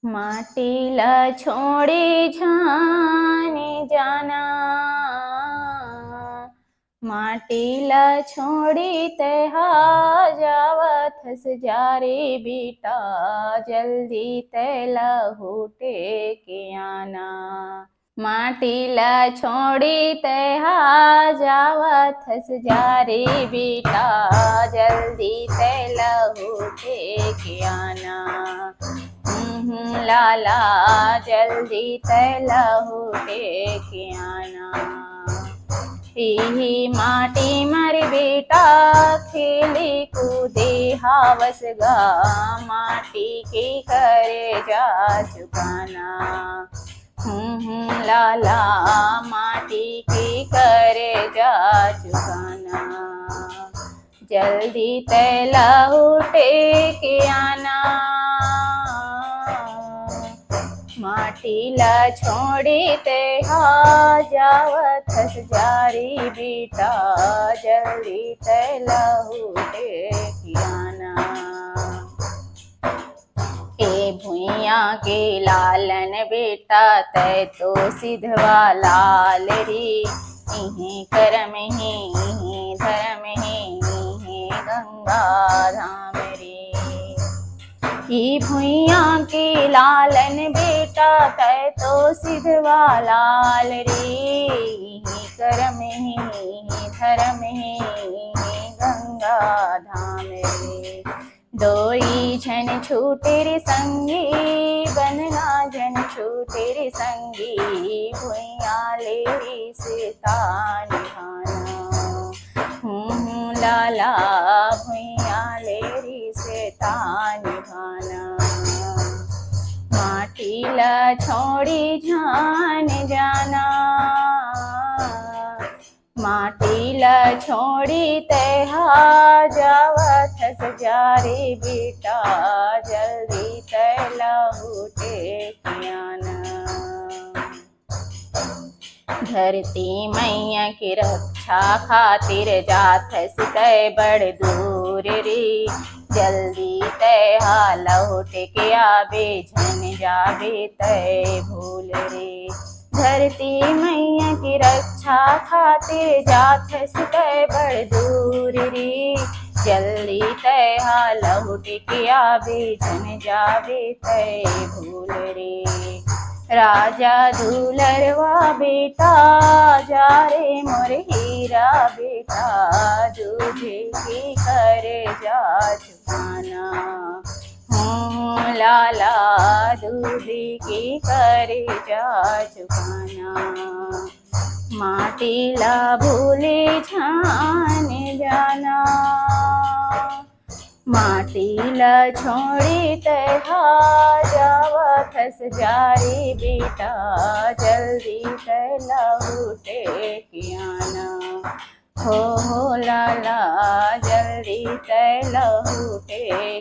माटीला छोड़ी जाने जाना, माटीला छोड़ी तेहा जावत सजारे बेटा, जल्दी तेला हुटे के आना। माटीला छोड़ी तेहा जावत सजारे बेटा, जल्दी तेला हुटे के आना। लाला जल्दी तेला हुटे के आना। ही माटी मर बेटा खेली कूदे हावस गा, माटी के करे जा चुकाना। लाला माटी के करे जा चुकाना। जल्दी तेला उठे के आना। माटीला छोड़ी तेहा जावत सजारी बेटा, जल्दी तेला उठे के आना। ए भुइया के लालन बेटा तै तो सिधवा लाल रे, इहीं करम ही इहीं धर्म ही इहीं गंगा धाम रे। ई भुइया के लालन बेटा तै तो सिधवा लाल रे, इहीं करम ही इहीं धर्म ही इहीं गंगा धाम रे। दोई जन छूटे रे संगी, बनना जन छूटे रे संगी, भुइया ले सीता निभाना। लाला भुइया ले सीता निभाना। माटीला छोड़ी जान जाना, माटीला छोड़ी तेहा जावत सजारे बेटा, जल्दी तेला उठे के आना। धरती मैया की रक्षा खातिर जाथस तै बड़ दूर रे, जल्दी तेहा लौट के आबे झन जाबे तै भूल रे। धरती मैया की रक्षा खातिर जाथस तै बड़ दूर रे, जल्दी तेहा लौट के आबे झन जाबे तै भूल रे। राजा दुलरवा बेटा जा रे मोर हीरा बेटा, दूधे की करे जा चुकाना। लाला दूधे की करे जा चुकाना। माटीला भूले जाने जाना, माटीला छोड़ी तेहा जावत सजारे बेटा, जल्दी तेला उठे के आना। हो लाला जल्दी तेला उठे